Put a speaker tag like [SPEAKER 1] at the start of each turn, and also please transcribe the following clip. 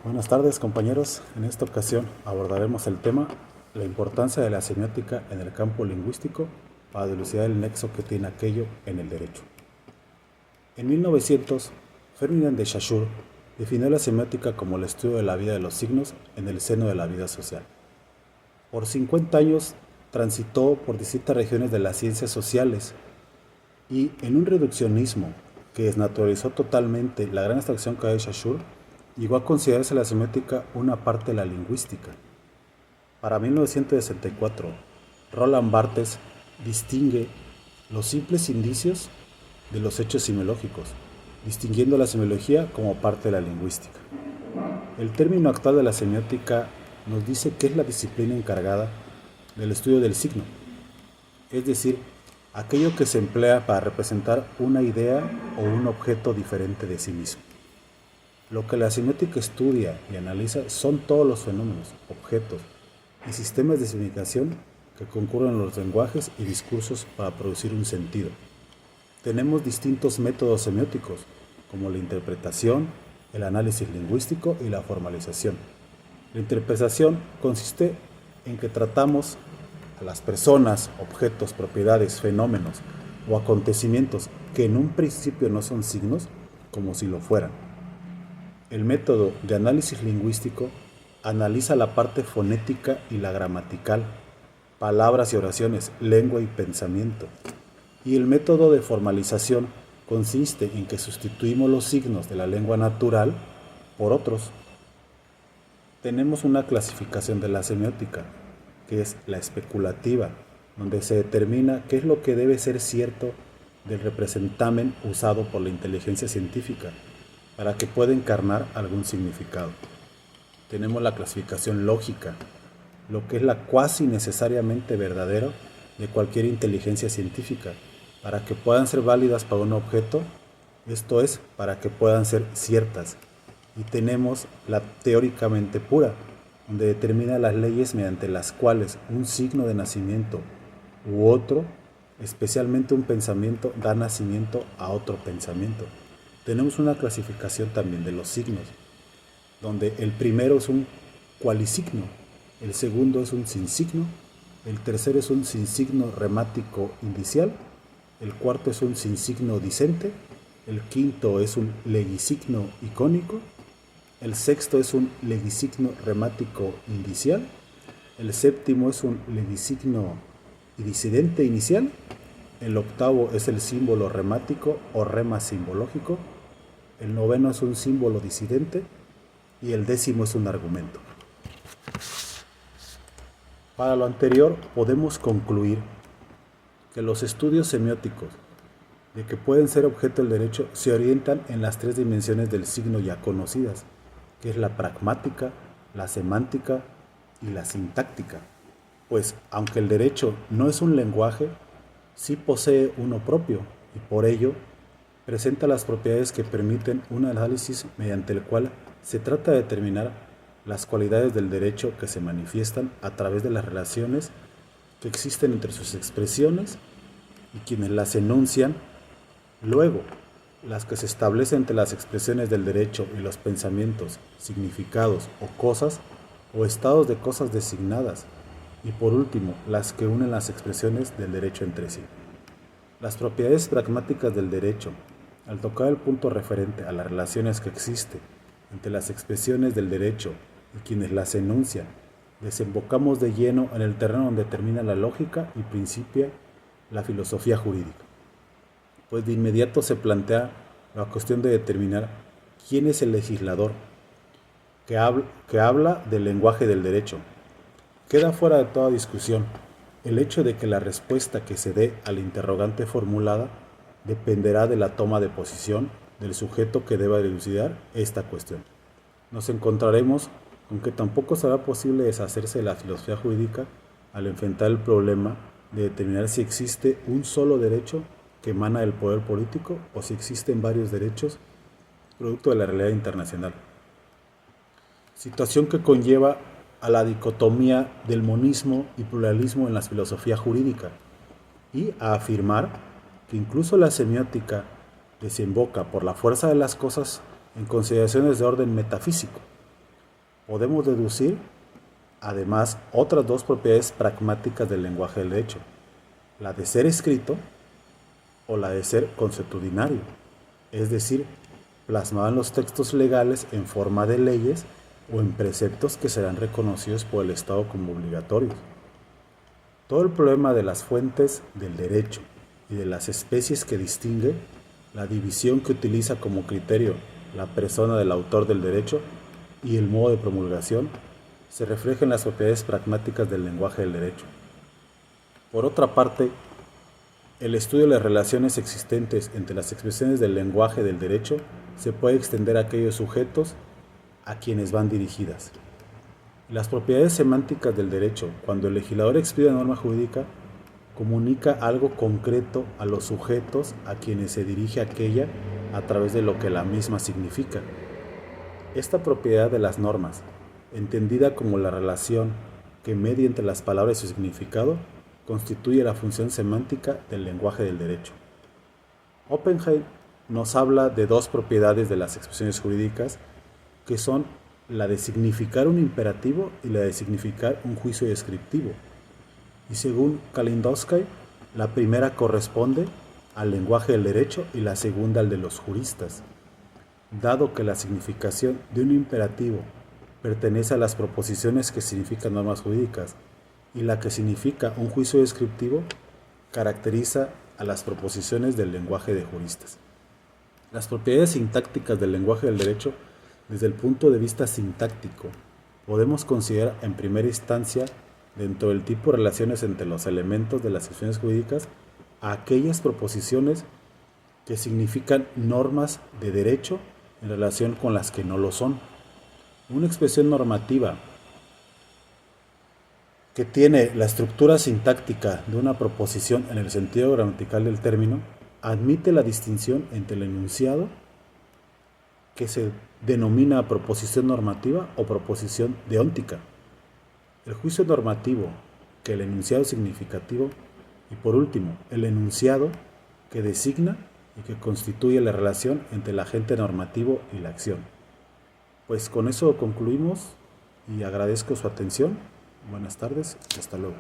[SPEAKER 1] Buenas tardes, compañeros. En esta ocasión abordaremos el tema la importancia de la semiótica en el campo lingüístico para dilucidar el nexo que tiene aquello en el derecho. En 1900, Ferdinand de Saussure definió la semiótica como el estudio de la vida de los signos en el seno de la vida social. Por 50 años transitó por distintas regiones de las ciencias sociales y en un reduccionismo que desnaturalizó totalmente la gran abstracción que hay de Saussure, llegó a considerarse la semiótica una parte de la lingüística. Para 1964, Roland Barthes distingue los simples indicios de los hechos semiológicos, distinguiendo la semiología como parte de la lingüística. El término actual de la semiótica nos dice que es la disciplina encargada del estudio del signo, es decir, aquello que se emplea para representar una idea o un objeto diferente de sí mismo. Lo que la semiótica estudia y analiza son todos los fenómenos, objetos y sistemas de significación que concurren en los lenguajes y discursos para producir un sentido. Tenemos distintos métodos semióticos, como la interpretación, el análisis lingüístico y la formalización. La interpretación consiste en que tratamos a las personas, objetos, propiedades, fenómenos o acontecimientos que en un principio no son signos, como si lo fueran. El método de análisis lingüístico analiza la parte fonética y la gramatical, palabras y oraciones, lengua y pensamiento. Y el método de formalización consiste en que sustituimos los signos de la lengua natural por otros. Tenemos una clasificación de la semiótica, que es la especulativa, donde se determina qué es lo que debe ser cierto del representamen usado por la inteligencia científica para que pueda encarnar algún significado. Tenemos la clasificación lógica, lo que es la cuasi necesariamente verdadera de cualquier inteligencia científica, para que puedan ser válidas para un objeto, esto es, para que puedan ser ciertas. Y tenemos la teóricamente pura, donde determina las leyes mediante las cuales un signo de nacimiento u otro, especialmente un pensamiento, da nacimiento a otro pensamiento. Tenemos una clasificación también de los signos, donde el primero es un cualisigno, el segundo es un sinsigno, el tercero es un sinsigno remático indicial, el cuarto es un sinsigno dicente, el quinto es un legisigno icónico, el sexto es un legisigno remático indicial, el séptimo es un legisigno disidente inicial, el octavo es el símbolo remático o rema simbológico, el noveno es un símbolo disidente y el décimo es un argumento. Para lo anterior podemos concluir que los estudios semióticos de que pueden ser objeto del derecho se orientan en las tres dimensiones del signo ya conocidas, que es la pragmática, la semántica y la sintáctica, pues aunque el derecho no es un lenguaje, sí posee uno propio y por ello presenta las propiedades que permiten un análisis mediante el cual se trata de determinar las cualidades del derecho que se manifiestan a través de las relaciones que existen entre sus expresiones y quienes las enuncian. Luego, las que se establecen entre las expresiones del derecho y los pensamientos, significados o cosas o estados de cosas designadas. Y por último, las que unen las expresiones del derecho entre sí. Las propiedades pragmáticas del derecho, al tocar el punto referente a las relaciones que existen entre las expresiones del derecho y quienes las enuncian, desembocamos de lleno en el terreno donde termina la lógica y principia la filosofía jurídica. Pues de inmediato se plantea la cuestión de determinar quién es el legislador que habla del lenguaje del derecho. Queda fuera de toda discusión el hecho de que la respuesta que se dé a la interrogante formulada dependerá de la toma de posición del sujeto que deba dilucidar esta cuestión. Nos encontraremos con que tampoco será posible deshacerse de la filosofía jurídica al enfrentar el problema de determinar si existe un solo derecho que emana del poder político o si existen varios derechos producto de la realidad internacional. Situación que conlleva a la dicotomía del monismo y pluralismo en la filosofía jurídica y a afirmar que incluso la semiótica desemboca por la fuerza de las cosas en consideraciones de orden metafísico, Podemos deducir, además, otras dos propiedades pragmáticas del lenguaje del derecho, la de ser escrito o la de ser consuetudinario, es decir, plasmado en los textos legales en forma de leyes o en preceptos que serán reconocidos por el Estado como obligatorios. Todo el problema de las fuentes del derecho y de las especies que distingue, la división que utiliza como criterio la persona del autor del derecho y el modo de promulgación, se refleja en las propiedades pragmáticas del lenguaje del derecho. Por otra parte, el estudio de las relaciones existentes entre las expresiones del lenguaje del derecho se puede extender a aquellos sujetos a quienes van dirigidas. Las propiedades semánticas del derecho, cuando el legislador expide una norma jurídica, comunica algo concreto a los sujetos a quienes se dirige aquella a través de lo que la misma significa. Esta propiedad de las normas, entendida como la relación que media entre las palabras y su significado, constituye la función semántica del lenguaje del derecho. Oppenheim nos habla de dos propiedades de las expresiones jurídicas que son la de significar un imperativo y la de significar un juicio descriptivo. Y según Kalindowski, la primera corresponde al lenguaje del derecho y la segunda al de los juristas. Dado que la significación de un imperativo pertenece a las proposiciones que significan normas jurídicas y la que significa un juicio descriptivo caracteriza a las proposiciones del lenguaje de juristas. Las propiedades sintácticas del lenguaje del derecho, desde el punto de vista sintáctico, podemos considerar en primera instancia, dentro del tipo de relaciones entre los elementos de las expresiones jurídicas, a aquellas proposiciones que significan normas de derecho en relación con las que no lo son. Una expresión normativa que tiene la estructura sintáctica de una proposición en el sentido gramatical del término, admite la distinción entre el enunciado, que se denomina proposición normativa o proposición deóntica, el juicio normativo, que el enunciado significativo, y por último, el enunciado, que designa y que constituye la relación entre el agente normativo y la acción. Pues con eso concluimos y agradezco su atención. Buenas tardes y hasta luego.